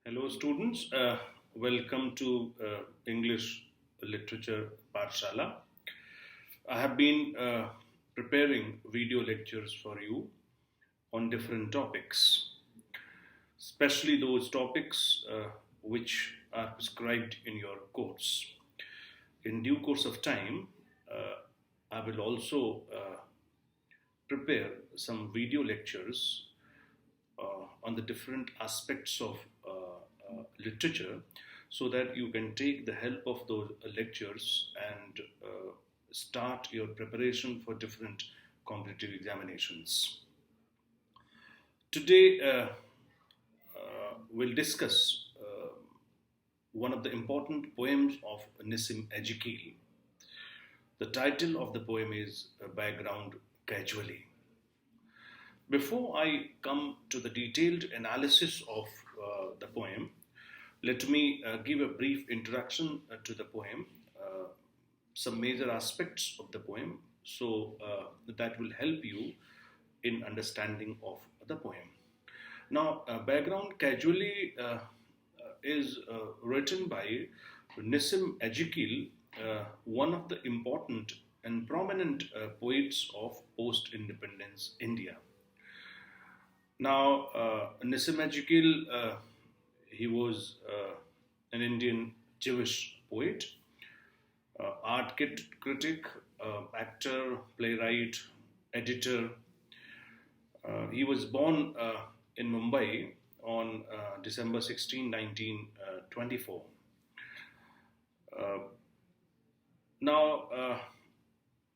Hello, students. Welcome to English Literature Parshala. I have been preparing video lectures for you on different topics, especially those topics which are prescribed in your course. In due course of time, I will also prepare some video lectures on the different aspects of literature so that you can take the help of those lectures and start your preparation for different competitive examinations. Today, we'll discuss one of the important poems of Nissim Ezekiel. The title of the poem is Background Casually. Before I come to the detailed analysis of the poem, let me give a brief introduction to the poem, some major aspects of the poem, so that will help you in understanding of the poem. Now, Background Casually is written by Nissim Ezekiel, one of the important and prominent poets of post-independence India. Now, Nissim Ezekiel, he was an Indian Jewish poet, art critic, actor, playwright, editor. He was born in Mumbai on December 16, 1924. Now,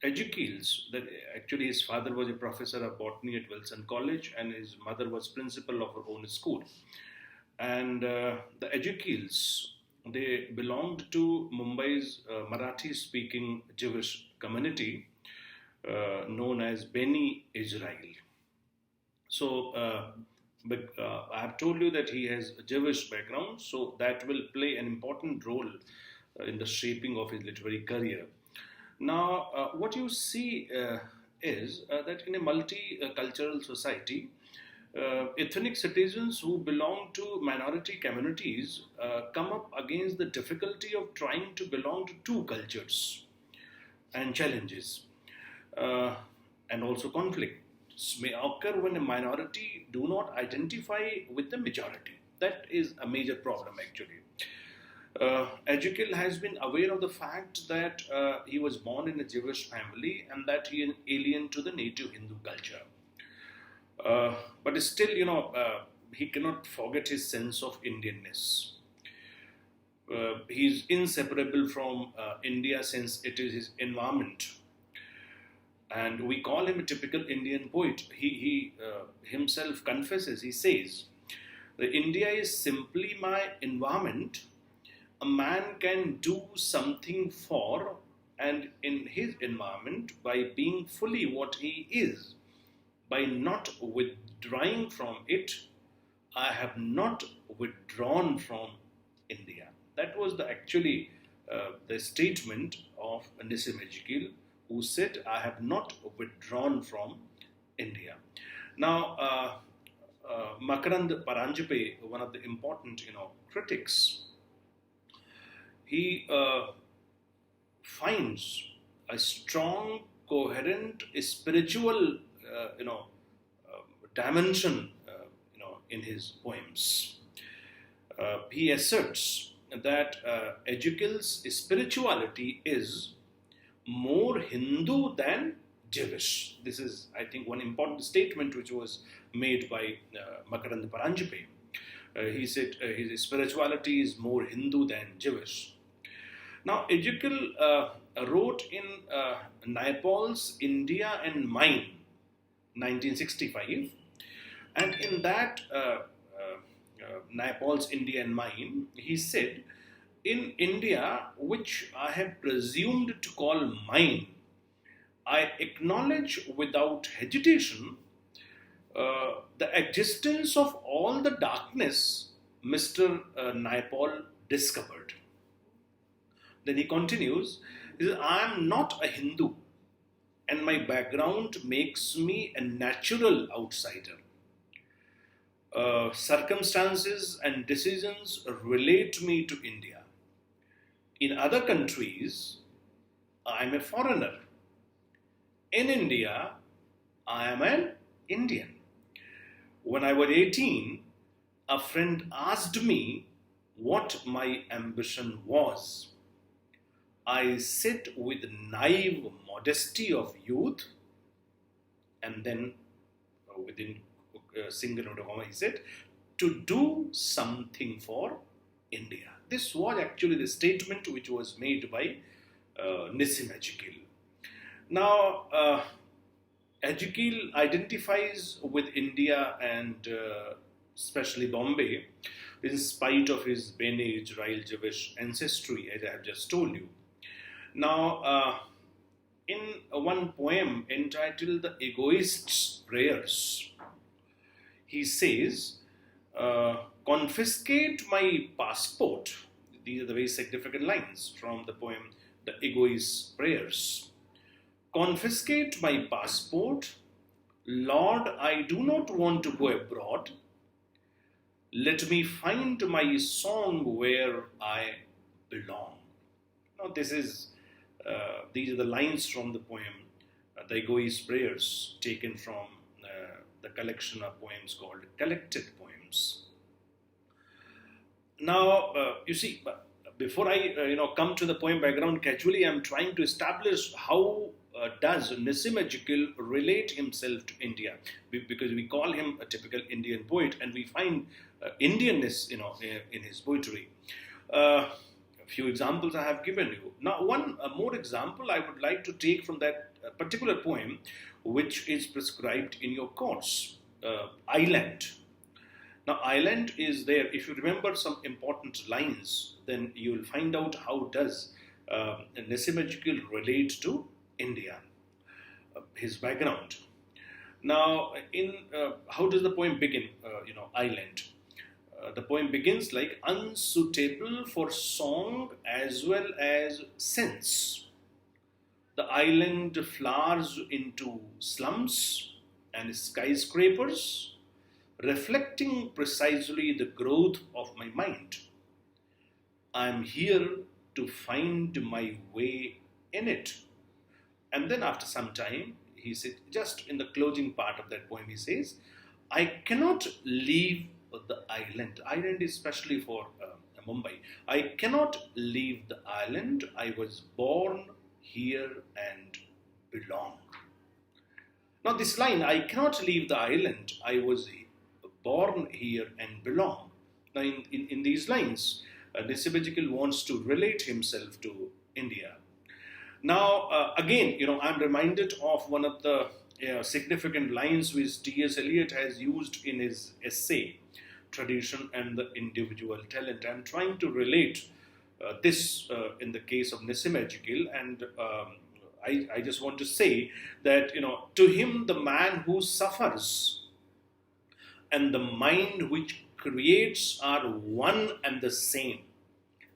Ezekiel's, that actually his father was a professor of botany at Wilson College and his mother was principal of her own school. And the Ezekiels, they belonged to Mumbai's Marathi-speaking Jewish community known as Beni Israel. So, I have told you that he has a Jewish background, so that will play an important role in the shaping of his literary career. Now, what you see is that in a multicultural society, ethnic citizens who belong to minority communities come up against the difficulty of trying to belong to two cultures and challenges, and also conflicts may occur when a minority do not identify with the majority. That is a major problem actually. Ezekiel has been aware of the fact that he was born in a Jewish family and that he is alien to the native Hindu culture. But still, he cannot forget his sense of Indianness. He's inseparable from India since it is his environment. And we call him a typical Indian poet. He himself confesses, he says, that India is simply my environment. A man can do something for and in his environment by being fully what he is. By not withdrawing from it, I have not withdrawn from India. That was the statement of Nissim Ezekiel, who said, I have not withdrawn from India. Now, Makarand Paranjape, one of the important critics, he finds a strong, coherent, spiritual, dimension, in his poems. He asserts that Ezekiel's spirituality is more Hindu than Jewish. This is, I think, one important statement which was made by Makarand Paranjape. He said his spirituality is more Hindu than Jewish. Now, Ezekiel wrote in Naipaul's India and Mine, 1965, and in that Naipaul's India and Mine, he said, in India, which I have presumed to call mine, I acknowledge without hesitation the existence of all the darkness Mr. Naipaul discovered. Then he continues, he says, I am not a Hindu and my background makes me a natural outsider. circumstances and decisions relate me to India. In other countries, I'm a foreigner. In India, I am an Indian. When I was 18, a friend asked me what my ambition was. I said with naive modesty of youth, and then within a single note of comma, he said, to do something for India. This was actually the statement which was made by Nissim Ezekiel. Now, Ezekiel identifies with India and especially Bombay in spite of his Bene Israel Jewish ancestry, as I have just told you. Now, in one poem entitled The Egoist's Prayers, he says, confiscate my passport. These are the very significant lines from the poem The Egoist's Prayers. Confiscate my passport. Lord, I do not want to go abroad. Let me find my song where I belong. Now, these are the lines from the poem The Egoist's Prayers, taken from the collection of poems called Collected Poems. Now, you see, before I come to the poem background, casually I'm trying to establish how does Nissim Ezekiel relate himself to India, because we call him a typical Indian poet, and we find Indianness, in his poetry. A few examples I have given you. Now, one more example I would like to take from that particular poem, which is prescribed in your course, Island. Now, Island is there. If you remember some important lines, then you will find out how does Nissim Ezekiel relate to India, his background. Now, how does the poem begin? Island. The poem begins like unsuitable for song as well as sense. The island flowers into slums and skyscrapers, reflecting precisely the growth of my mind. I'm here to find my way in it. And then after some time, he said, just in the closing part of that poem, he says, I cannot leave the island. Island is especially for Mumbai. I cannot leave the island. I was born here and belong. Now this line, I cannot leave the island. I was born here and belong. Now in these lines, Nissim Ezekiel wants to relate himself to India. Now, again, I'm reminded of one of the significant lines which T.S. Eliot has used in his essay, Tradition and the Individual Talent. I'm trying to relate this in the case of Nissim Ezekiel, and I just want to say that, to him, the man who suffers and the mind which creates are one and the same.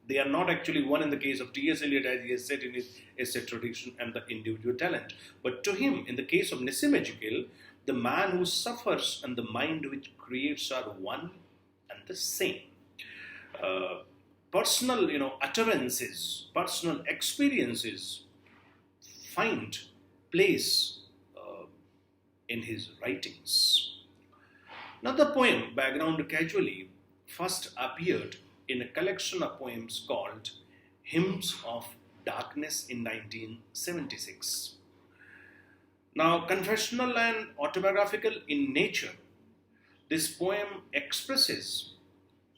They are not actually one in the case of T.S. Eliot, as he has said in his essay Tradition and the Individual Talent. But to him, in the case of Nissim Ezekiel, the man who suffers and the mind which creates are one and the same. Personal, utterances, personal experiences find place in his writings. Now, the poem, Background Casually, first appeared in a collection of poems called Hymns of Darkness in 1976. Now, confessional and autobiographical in nature, this poem expresses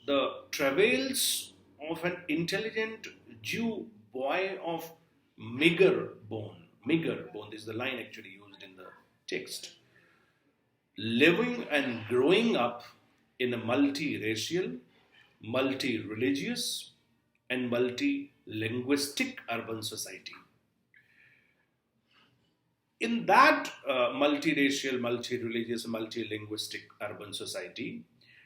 the travails of an intelligent Jew boy of meager bone. Meager bone is the line actually used in the text. Living and growing up in a multiracial, multi-religious, and multi-linguistic urban society. In that multiracial, multi-religious, multi-linguistic urban society,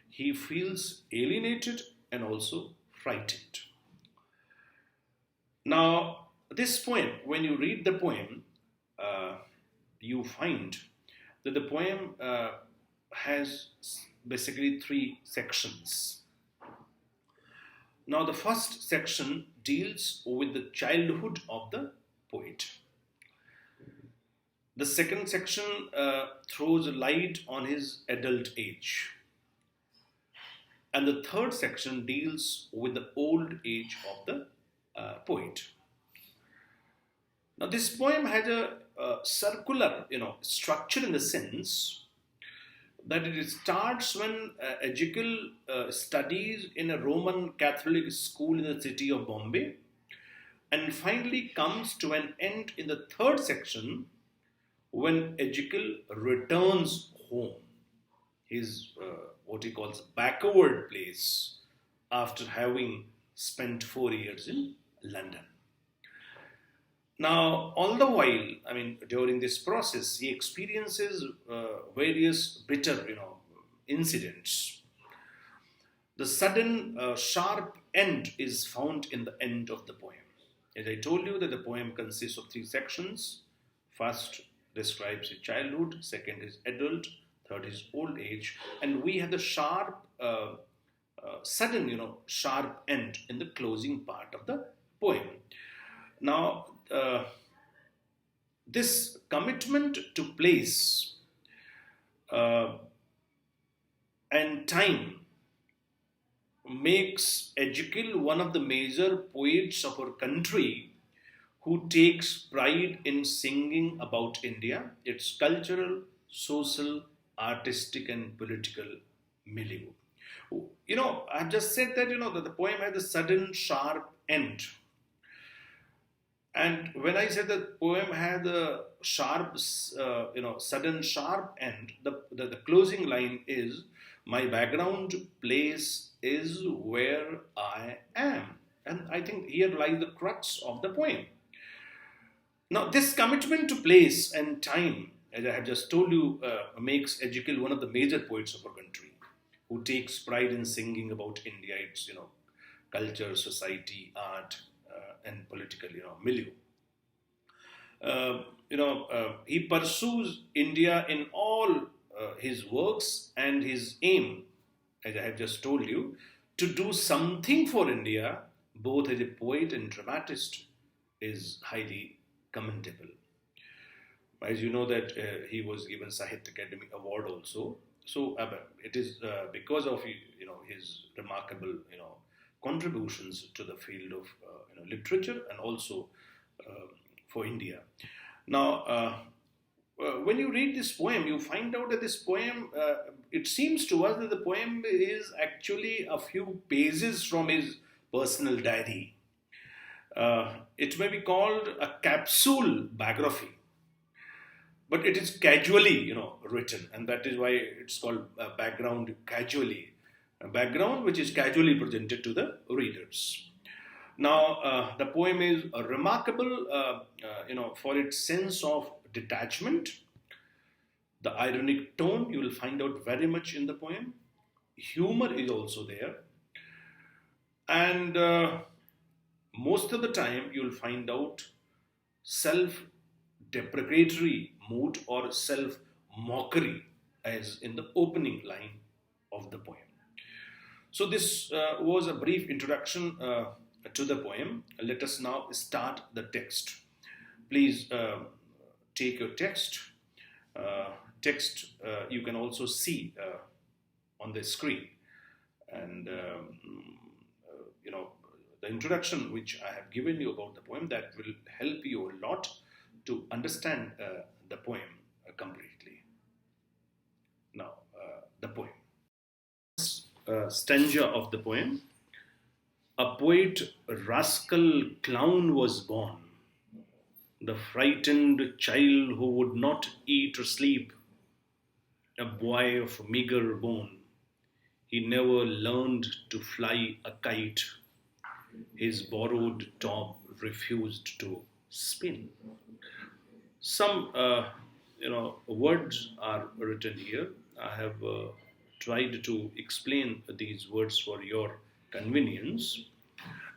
he feels alienated and also frightened. Now, this poem, when you read the poem, you find that the poem has basically three sections. Now, the first section deals with the childhood of the poet. The second section throws light on his adult age. And the third section deals with the old age of the poet. Now, this poem has a circular, structure in the sense that it starts when Ezekiel studies in a Roman Catholic school in the city of Bombay, and finally comes to an end in the third section when Ezekiel returns home, his what he calls backward place, after having spent 4 years in London. Now, all the while, during this process, he experiences various bitter, incidents. The sudden sharp end is found in the end of the poem. As I told you that the poem consists of three sections. First describes his childhood, second is adult, third is old age, and we have the sharp, sudden, sharp end in the closing part of the poem. Now, this commitment to place and time makes Ezekiel one of the major poets of our country who takes pride in singing about India, its cultural, social, artistic, and political milieu. I've just said that, that the poem has a sudden, sharp end. And when I say the poem had a sharp, sudden sharp end, the closing line is, my background place is where I am. And I think here lies the crux of the poem. Now, this commitment to place and time, as I have just told you, makes Ezekiel one of the major poets of our country, who takes pride in singing about India, its, culture, society, art, and political, milieu. He pursues India in all his works, and his aim, as I have just told you, to do something for India, both as a poet and dramatist, is highly commendable. As you know that he was given Sahitya Academy Award also. So it is because of his remarkable contributions to the field of literature and also for India. Now, when you read this poem, you find out that this poem, it seems to us that the poem is actually a few pages from his personal diary. It may be called a capsule biography, but it is casually, written, and that is why it's called background casually. A background which is casually presented to the readers. Now, the poem is remarkable, for its sense of detachment. The ironic tone you will find out very much in the poem. Humor is also there. And most of the time you will find out self-deprecatory mood or self-mockery as in the opening line of the poem. So this was a brief introduction to the poem. Let us now start the text. Please take your text. You can also see on the screen. And, the introduction which I have given you about the poem, that will help you a lot to understand the poem completely. Now, the poem. Stanza of the poem. A poet, rascal, clown was born, the frightened child who would not eat or sleep, a boy of meager bone. He never learned to fly a kite. His borrowed top refused to spin. Some, words are written here. I have tried to explain these words for your convenience.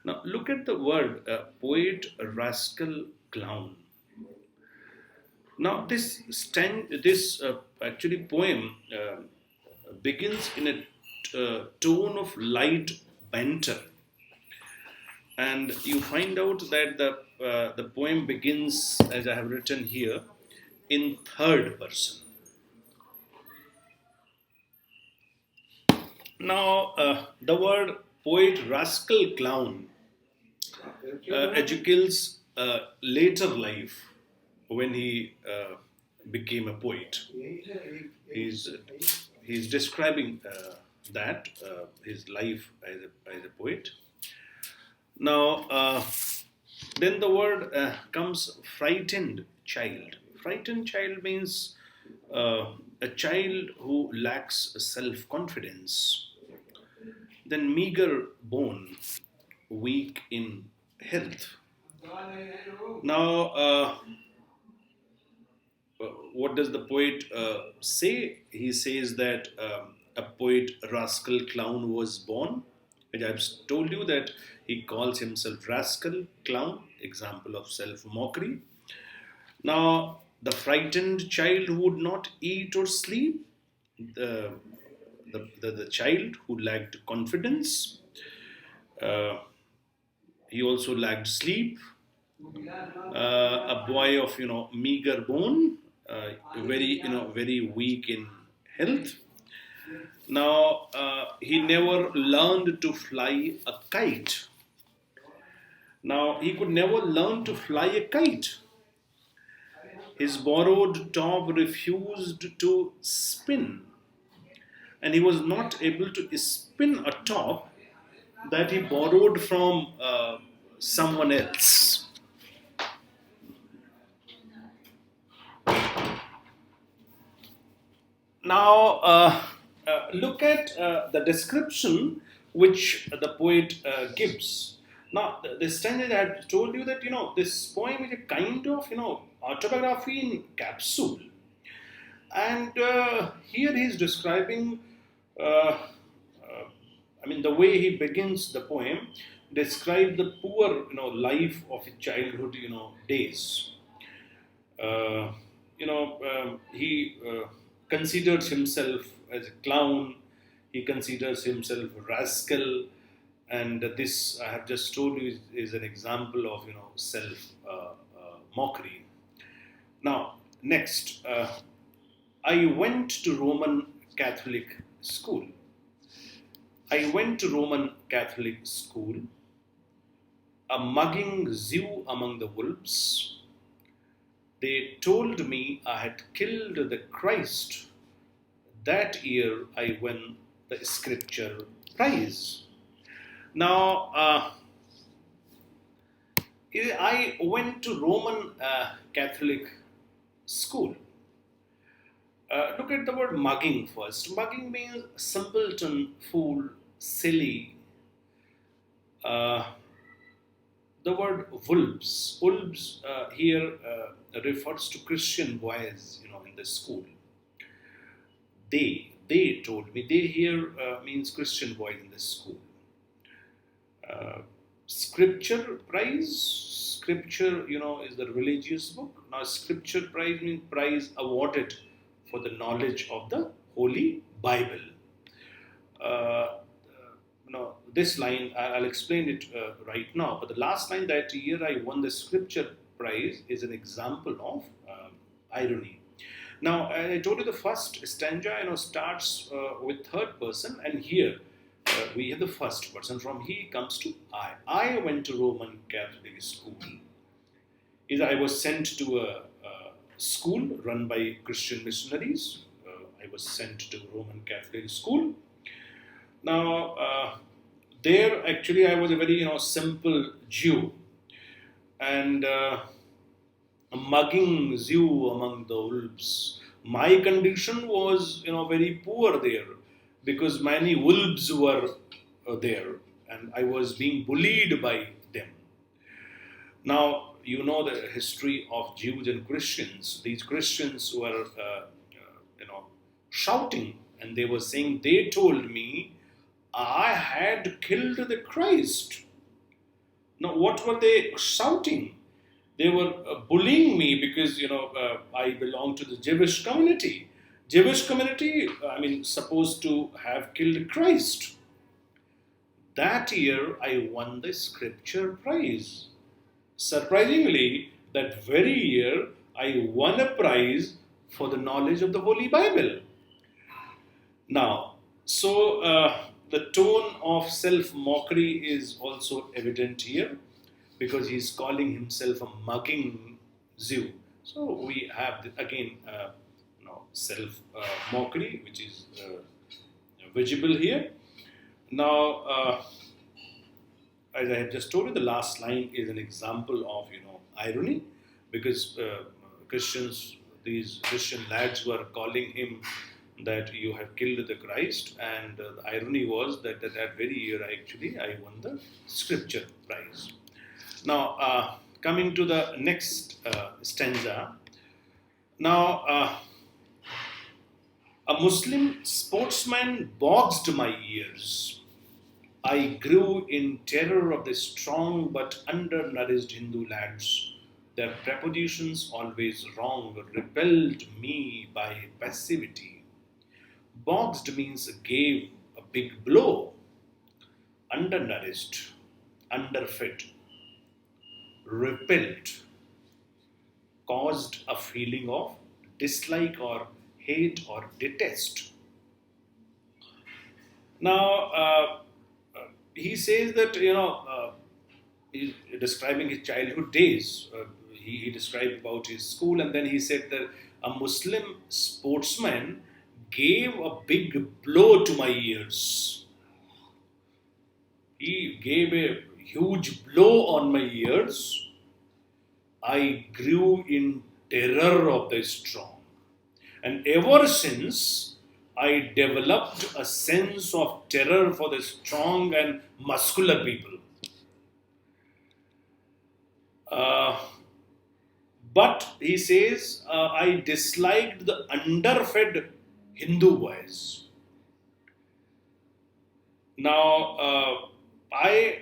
Now, look at the word poet, rascal, clown. Now, this poem begins in a tone of light banter, and you find out that the poem begins, as I have written here, in third person. Now, the word poet, rascal, clown, Ezekiel's later life when he became a poet. He's, he's describing that, his life as a poet. Now, then the word comes frightened child. Frightened child means a child who lacks self confidence. Then meager bone, weak in health. Now, what does the poet say? He says that a poet, rascal, clown was born. Which I've told you that he calls himself rascal, clown, example of self mockery. Now, the frightened child who would not eat or sleep, the child who lacked confidence, uh, he also lacked sleep, a boy of meager bone, very weak in health. Now, he never learned to fly a kite. Now, he could never learn to fly a kite. His borrowed top refused to spin, and he was not able to spin a top that he borrowed from someone else. Now, look at the description which the poet gives. Now, the stanza I had told you that this poem is a kind of autobiography in capsule, and here he is describing. The way he begins the poem describe the poor life of his childhood days. He considers himself as a clown. He considers himself a rascal, and this I have just told you is an example of self mockery. Now, next, I went to Roman Catholic school. I went to Roman Catholic school, a mugging zoo among the wolves. They told me I had killed the Christ. That year I won the scripture prize. Now, I went to Roman Catholic school. Look at the word mugging first. Mugging means simpleton, fool, silly. The word wolves. Wolves here refers to Christian boys, in the school. They told me. They here means Christian boys in the school. Scripture prize. Scripture, is the religious book. Now, scripture prize means prize awarded for the knowledge of the Holy Bible. This line, I'll explain it right now, but the last line, that year I won the scripture prize, is an example of irony. Now, I told you the first stanza, starts with third person, and here we have the first person. From he comes to I. I went to Roman Catholic school. I was sent to a school run by Christian missionaries. I was sent to Roman Catholic school. Now, there actually I was a very simple Jew, and a mugging Jew among the wolves. My condition was very poor there, because many wolves were there, and I was being bullied by them. Now, the history of Jews and Christians. These Christians were, shouting, and they were saying, they told me I had killed the Christ. Now, what were they shouting? They were bullying me because, I belong to the Jewish community. Jewish community, supposed to have killed Christ. That year, I won the scripture prize. Surprisingly, that very year, I won a prize for the knowledge of the Holy Bible. Now, the tone of self mockery is also evident here because he's calling himself a mugging Jew. So we have again self mockery, which is visible here. Now, as I have just told you, the last line is an example of irony, because these Christian lads were calling him that you have killed the Christ, and the irony was that that very year I won the scripture prize. Now, coming to the next stanza. Now, a Muslim sportsman boxed my ears. I grew in terror of the strong but undernourished Hindu lads. Their prepositions, always wrong, repelled me by passivity. Boxed means gave a big blow. Undernourished, underfed, repelled, caused a feeling of dislike or hate or detest. Now, he says that, he's describing his childhood days. He described about his school, and then he said that a Muslim sportsman gave a big blow to my ears. He gave a huge blow on my ears. I grew in terror of the strong. And ever since, I developed a sense of terror for the strong and muscular people. But he says, I disliked the underfed Hindu boys. Now, I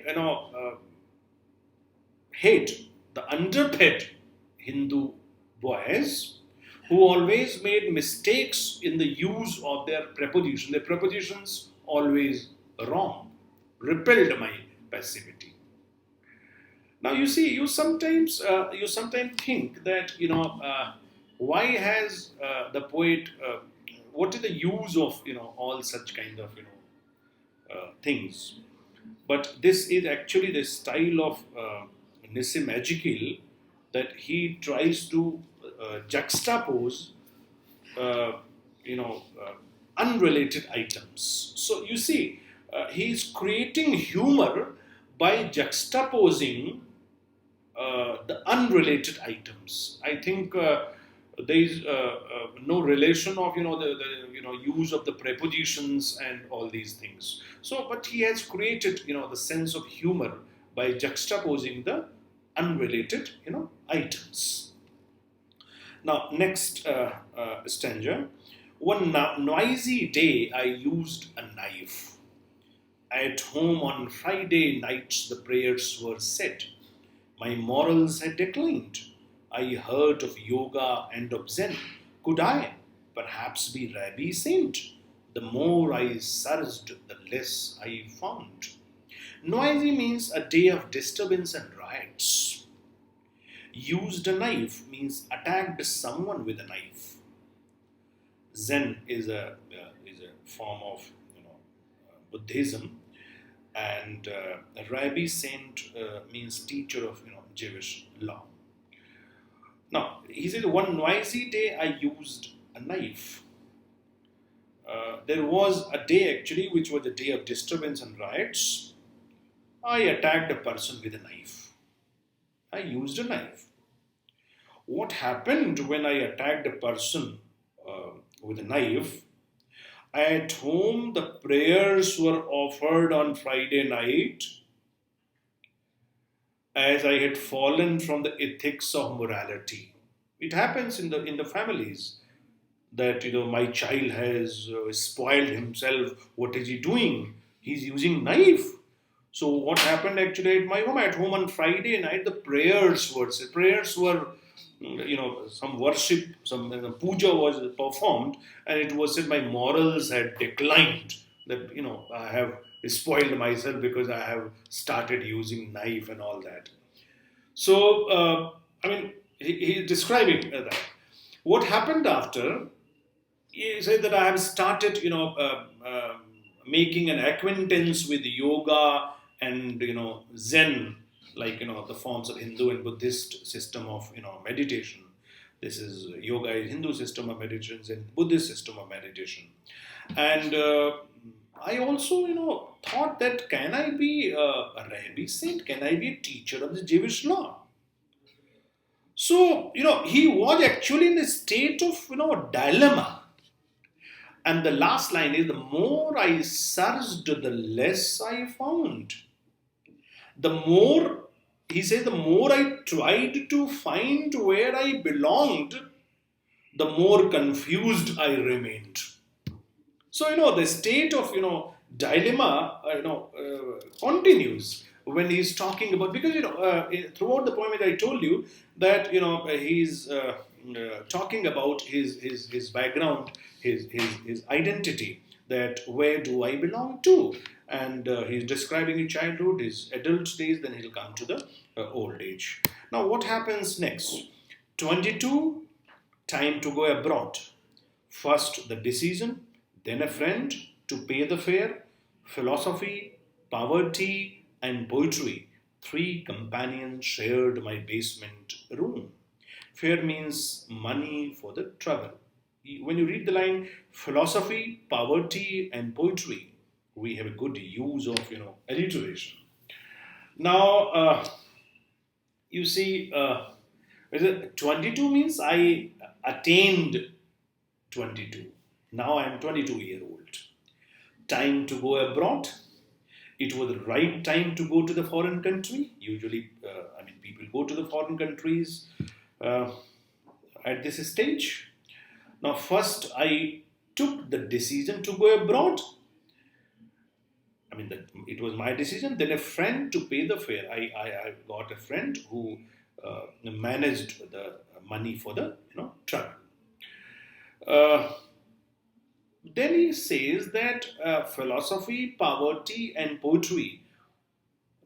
hate the underfed Hindu boys who always made mistakes in the use of their preposition. Their prepositions always wrong, repelled my passivity. Now you see, you sometimes think that why has the poet? What is the use of all such kind of things? But this is actually the style of Nissim Ezekiel, that he tries to juxtapose, uh, unrelated items. So you see, he's creating humor by juxtaposing the unrelated items. I think there is no relation of the use of the prepositions and all these things. So, but he has created the sense of humor by juxtaposing the unrelated items. Now, next stanza. One noisy day, I used a knife. At home on Friday nights, the prayers were said. My morals had declined. I heard of yoga and of Zen. Could I perhaps be Rabbi Saint? The more I searched, the less I found. Noisy means a day of disturbance and riots. Used a knife means attacked someone with a knife. Zen is a form of Buddhism, and Rabbi Saint means teacher of Jewish law. Now he said, one noisy day I used a knife. There was a day actually which was a day of disturbance and riots. I attacked a person with a knife. I used a knife. What happened when I attacked a person with a knife? At home, the prayers were offered on Friday night, as I had fallen from the ethics of morality. It happens in the families that my child has spoiled himself. What is he doing? He's using knife. So what happened actually at my home? At home on Friday night, the prayers were said. Prayers were some worship, some puja was performed, and it was said my morals had declined. That I have spoiled myself because I have started using knife and all that. So he's describing that. What happened after? He said that I have started, making an acquaintance with yoga and Zen, like the forms of Hindu and Buddhist system of meditation. This is yoga is Hindu system of meditation and Buddhist system of meditation, and I also thought that can I be a rabbi saint? Can I be a teacher of the Jewish law? So he was actually in a state of dilemma. And the last line is the more I searched, the less I found. The more, he says, the more I tried to find where I belonged, the more confused I remained. So, the state of, dilemma, continues when he's talking about, because, throughout the poem, I told you that, he's talking about his background, his identity, that where do I belong to? And he's describing his childhood, his adult days, then he'll come to the old age. Now, what happens next? 22, time to go abroad. First, the decision, then a friend to pay the fare, philosophy, poverty, and poetry. Three companions shared my basement room. Fare means money for the travel. When you read the line philosophy, poverty, and poetry, we have a good use of alliteration. Now, you see, 22 means I attained 22. Now I am 22-year-old. Time to go abroad. It was the right time to go to the foreign country. Usually, people go to the foreign countries at this stage. Now, first I took the decision to go abroad. It was my decision. Then a friend to pay the fare. I got a friend who managed the money for the travel. Uh, then he says that philosophy, poverty, and poetry.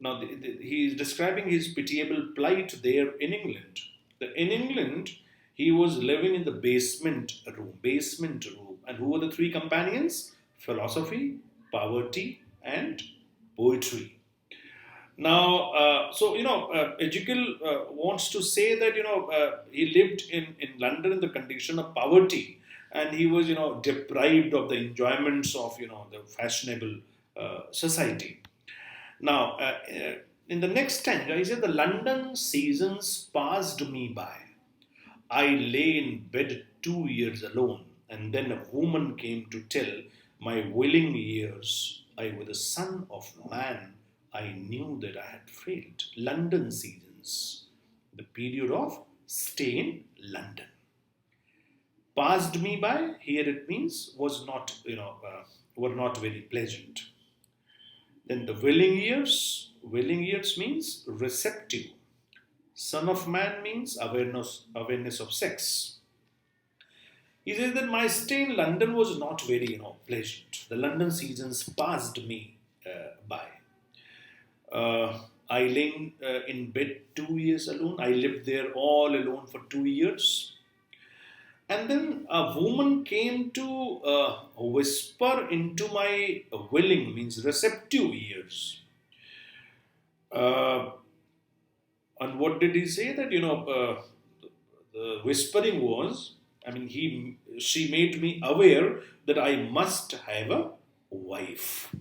Now he is describing his pitiable plight there in England. In England, he was living in the basement room. Basement room, and who were the three companions? Philosophy, poverty, and poetry. Now, Ezekiel wants to say that he lived in London in the condition of poverty, and he was deprived of the enjoyments of the fashionable society. Now, in the next stanza, he said, "The London seasons passed me by. I lay in bed 2 years alone, and then a woman came to tell my willing ears I was the son of man. I knew that I had failed." London seasons, the period of stay in London. Passed me by, here it means was not, were not very pleasant. Then the willing ears means receptive. Son of man means awareness of sex. He says that my stay in London was not very, pleasant. The London seasons passed me by. I lay in bed 2 years alone. I lived there all alone for 2 years. And then a woman came to whisper into my willing, means receptive ears. Uh, and what did he say? That, the whispering was, she made me aware that I must have a wife.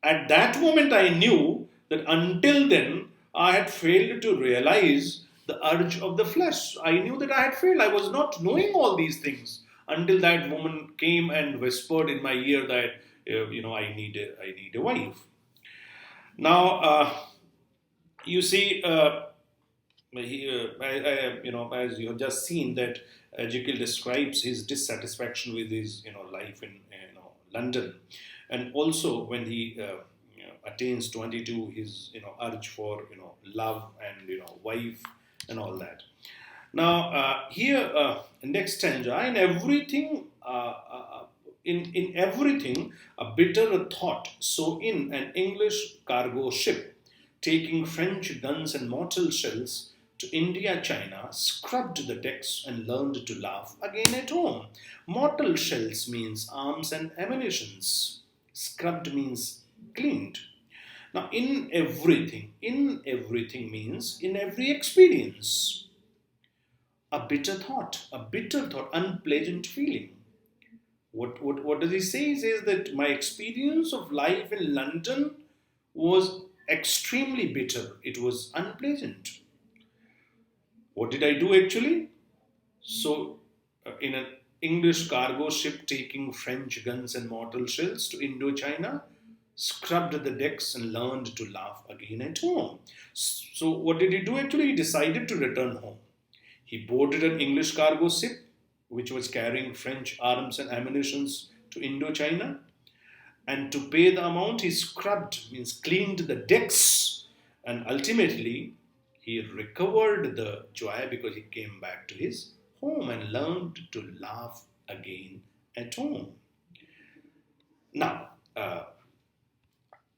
At that moment, I knew that until then, I had failed to realize the urge of the flesh. I knew that I had failed. I was not knowing all these things until that woman came and whispered in my ear that, I need a wife. Now, you see, as you have just seen, that Ezekiel describes his dissatisfaction with his, life in, London, and also when he attains 22, his, urge for, love and, wife and all that. Now, here, next stanza, in everything, a bitter thought. So, in an English cargo ship, taking French guns and mortal shells to India, China, scrubbed the decks and learned to laugh again at home. Mortal shells means arms and ammunitions. Scrubbed means cleaned. Now, in everything means in every experience. A bitter thought, unpleasant feeling. What does he say? He says that my experience of life in London was extremely bitter. It was unpleasant. What did I do actually? So, in an English cargo ship taking French guns and mortar shells to Indochina, scrubbed the decks and learned to laugh again at home. So, what did he do actually? He decided to return home. He boarded an English cargo ship which was carrying French arms and ammunitions to Indochina. And to pay the amount, he scrubbed, means cleaned the decks. And ultimately, he recovered the joy because he came back to his home and learned to laugh again at home. Now,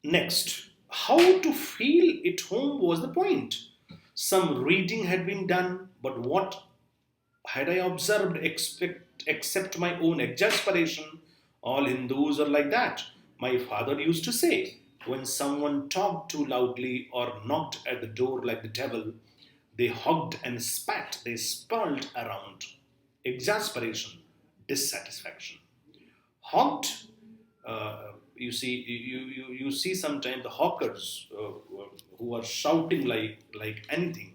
next, how to feel at home was the point. Some reading had been done, but what had I observed except my own exasperation? All Hindus are like that. My father used to say, when someone talked too loudly or knocked at the door like the devil, they hogged and spat, they sprawled around. Exasperation, dissatisfaction. Hogged, you see sometimes the hawkers who are shouting like anything.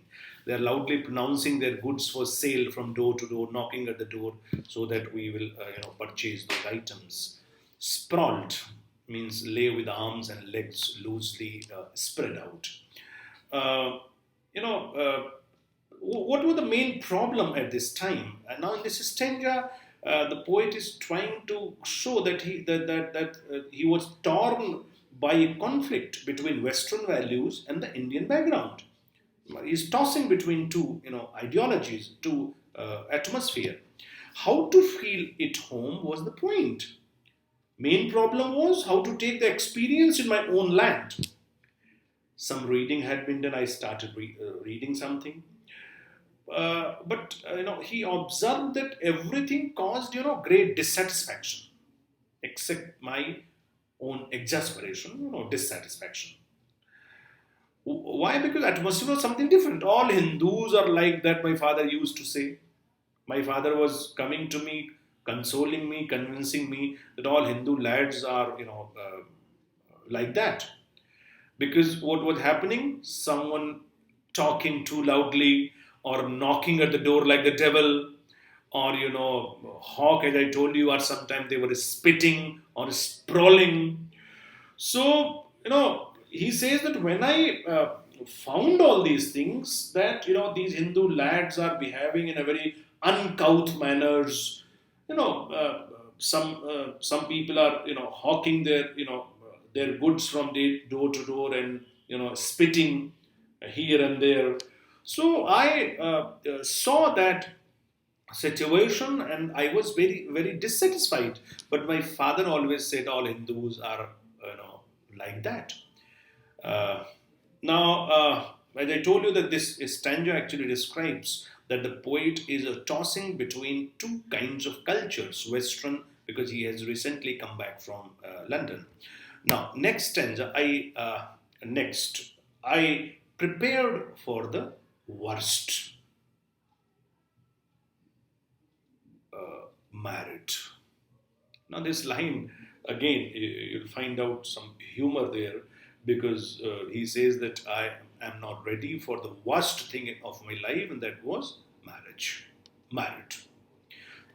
They are loudly pronouncing their goods for sale from door to door, knocking at the door so that we will purchase those items. Sprawled means lay with arms and legs loosely spread out. Uh, you know, what was the main problem at this time? And now in this stanza, the poet is trying to show that he was torn by a conflict between Western values and the Indian background. He's tossing between two, ideologies, two atmosphere. How to feel at home was the point. Main problem was how to take the experience in my own land. Some reading had been done. I started reading something, but he observed that everything caused great dissatisfaction, except my own exasperation, dissatisfaction. Why? Because atmosphere was something different. All Hindus are like that, my father used to say. My father was coming to me, consoling me, convincing me that all Hindu lads are, like that. Because what was happening? Someone talking too loudly or knocking at the door like the devil or, hawk, as I told you, or sometimes they were spitting or sprawling. So, he says that when I found all these things, that these Hindu lads are behaving in a very uncouth manners. Some people are hawking their goods from door to door and spitting here and there. So I saw that situation and I was very very dissatisfied. But my father always said all Hindus are like that. Uh, now, as I told you that this stanza actually describes that the poet is tossing between two kinds of cultures, Western, because he has recently come back from London. Now, next stanza, I prepared for the worst. Married. Now, this line, again, you'll find out some humor there because he says that I am not ready for the worst thing of my life, and that was marriage. Married.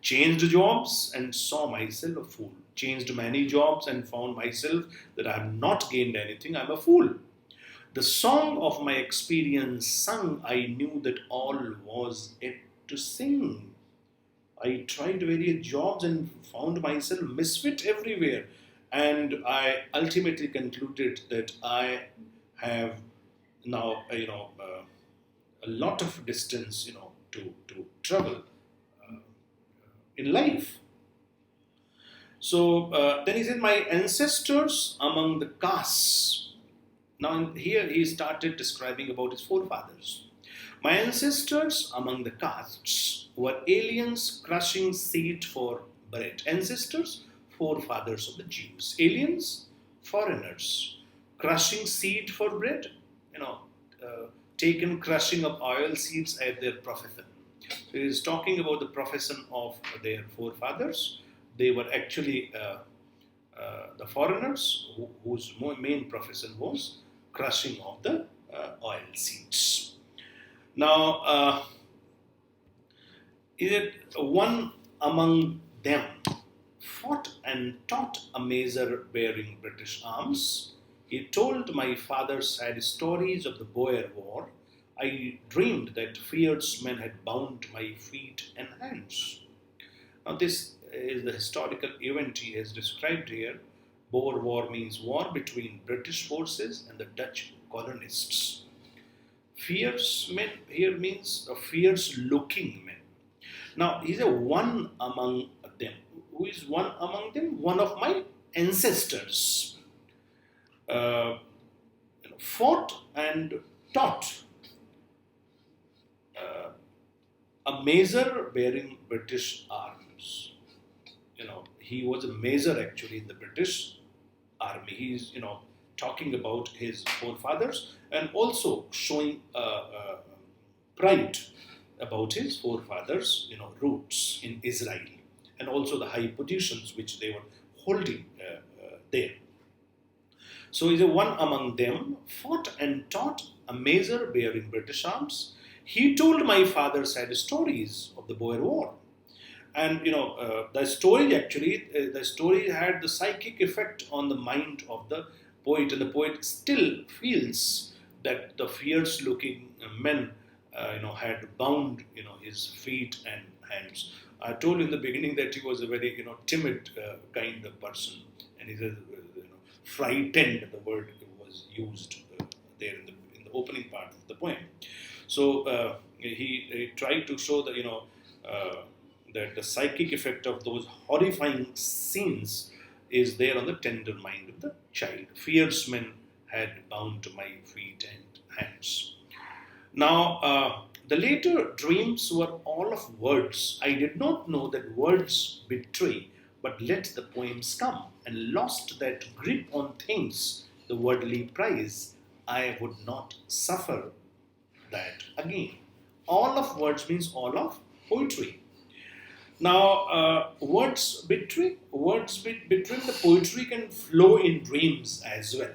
Changed jobs and saw myself a fool. Changed many jobs and found myself that I have not gained anything. I'm a fool. The song of my experience sung, I knew that all was yet to sing. I tried various jobs and found myself misfit everywhere. And I ultimately concluded that I have now, a lot of distance, to travel in life. So then he said, my ancestors among the castes. Now here he started describing about his forefathers. My ancestors among the castes were aliens crushing seed for bread. Ancestors, forefathers of the Jews. Aliens, foreigners, crushing seed for bread. You know, taken crushing of oil seeds as their profession. So he is talking about the profession of their forefathers. They were actually the foreigners whose main profession was crushing of the oil seeds. Now, is it one among them fought and taught a measure bearing British arms? He told my father sad stories of the Boer War. I dreamed that fierce men had bound my feet and hands. Now, this is the historical event he has described here. Boer War means war between British forces and the Dutch colonists. Fierce men here means a fierce looking men. Now, he said one among them. Who is one among them? One of my ancestors. Fought and taught a major bearing British arms. He was a major actually in the British army. He's, talking about his forefathers and also showing pride about his forefathers, roots in Israel and also the high positions which they were holding there. So he said, one among them fought and taught a major bearing British arms. He told my father sad stories of the Boer War. And the story had the psychic effect on the mind of the poet, and the poet still feels that the fierce-looking men, had bound, his feet and hands. I told you in the beginning that he was a very, timid kind of person, and he said, frightened. The word was used there in the opening part of the poem. So he tried to show that, that the psychic effect of those horrifying scenes is there on the tender mind of the child. Fierce men had bound my feet and hands. Now, the later dreams were all of words. I did not know that words betray, but let the poems come, and lost that grip on things, the worldly prize. I would not suffer that again. All of words means all of poetry. Now, words between the poetry can flow in dreams as well.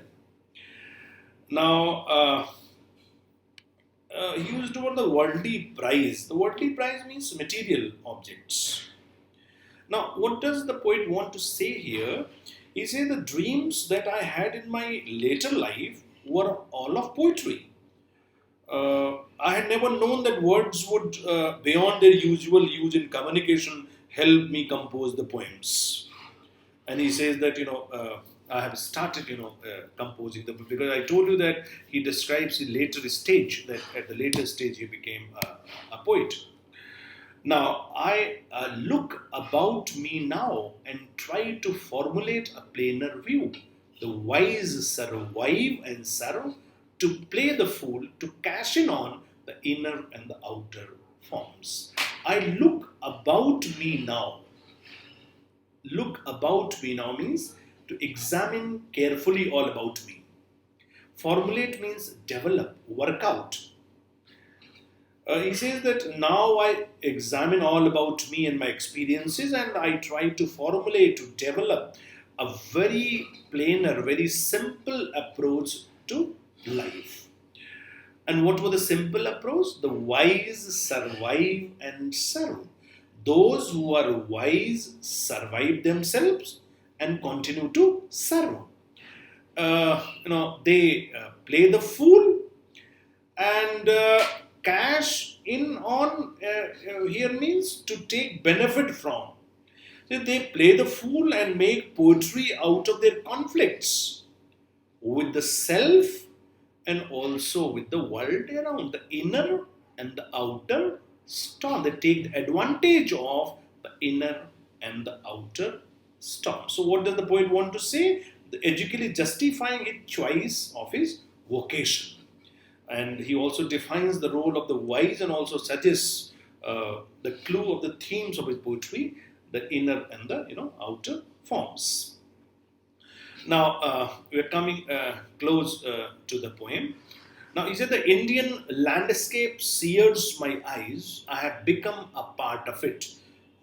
Now, he used the word the worldly prize. The worldly prize means material objects. Now, what does the poet want to say here? He says the dreams that I had in my later life were all of poetry. I had never known that words would, beyond their usual use in communication, help me compose the poems. And he says that, I have started, composing them, because I told you that he describes the later stage, that at the later stage he became a poet. Now, I look about me now and try to formulate a planar view. The wise survive and serve to play the fool, to cash in on the inner and the outer forms. I look about me now. Look about me now means to examine carefully all about me. Formulate means develop, work out. He says that now I examine all about me and my experiences, and I try to formulate, to develop a very planar, very simple approach to life. And what was the simple approach? The wise survive and serve. Those who are wise survive themselves and continue to serve. They play the fool and cash in on, here means to take benefit from. So they play the fool and make poetry out of their conflicts with the self and also with the world around, the inner and the outer storm. They take advantage of the inner and the outer storm. So, what does the poet want to say? The Ezekiel is justifying his choice of his vocation, and he also defines the role of the wise and also suggests the clue of the themes of his poetry, the inner and the outer forms. Now we are coming close to the poem. Now he said, the Indian landscape sears my eyes. I have become a part of it,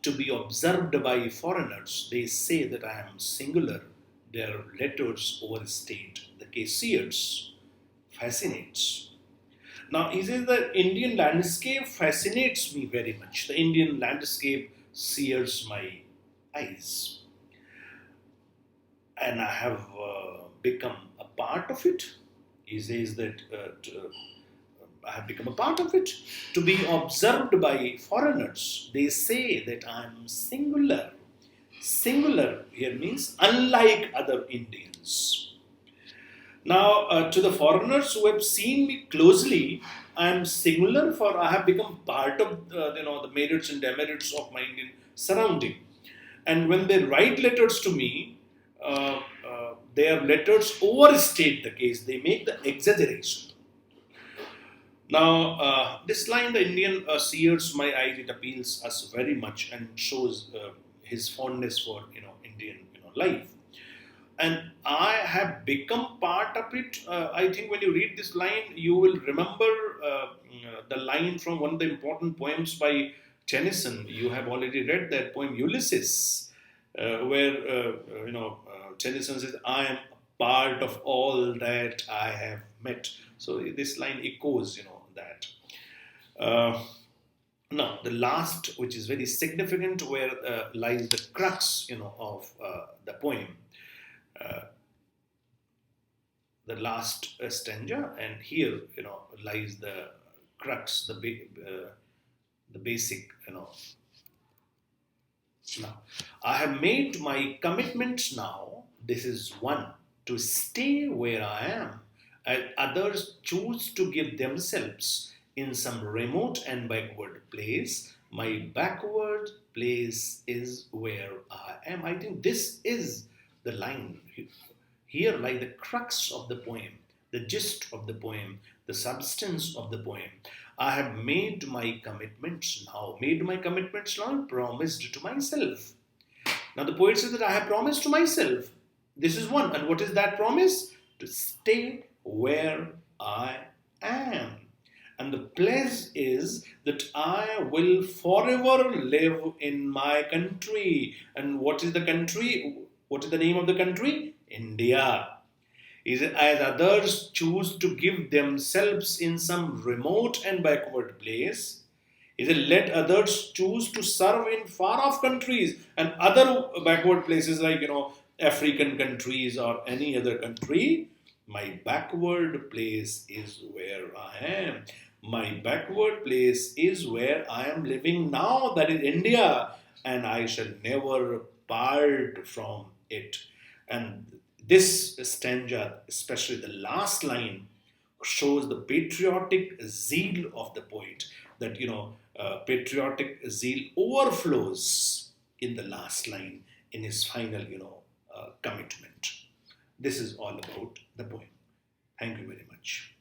to be observed by foreigners. They say that I am singular. Their letters overstate. The case sears, fascinates. Now he says the Indian landscape fascinates me very much. The Indian landscape sears my eyes, and I have become a part of it. He says that I have become a part of it, to be observed by foreigners. They say that I am singular. Singular here means unlike other Indians. Now, to the foreigners who have seen me closely, I am singular, for I have become part of the merits and demerits of my Indian surrounding. And when they write letters to me, their letters overstate the case. They make the exaggeration. Now, this line, the Indian sears my eyes, it appeals us very much and shows his fondness for Indian life. And I have become part of it. I think when you read this line, you will remember the line from one of the important poems by Tennyson. You have already read that poem Ulysses, where Tennyson says, "I am part of all that I have met." So this line echoes, that. Now, the last, which is very significant, where lies the crux, of the poem. The last stanza, and here, lies the crux, the basic, Now, I have made my commitments now. This is one, to stay where I am, and others choose to give themselves in some remote and backward place. My backward place is where I am. I think this is the line. Here lie the crux of the poem, the gist of the poem, the substance of the poem. I have made my commitments now. Made my commitments now, promised to myself. Now the poet says that I have promised to myself. This is one. And what is that promise? To stay where I am. And the pledge is that I will forever live in my country. And what is the country? What is the name of the country? India. Is as others choose to give themselves in some remote and backward place. Is it let others choose to serve in far off countries and other backward places like African countries or any other country. My backward place is where I am. My backward place is where I am living now, that is India, and I shall never part from it. And this stanza, especially the last line, shows the patriotic zeal of the poet. That patriotic zeal overflows in the last line in his final commitment. This is all about the poem. Thank you very much.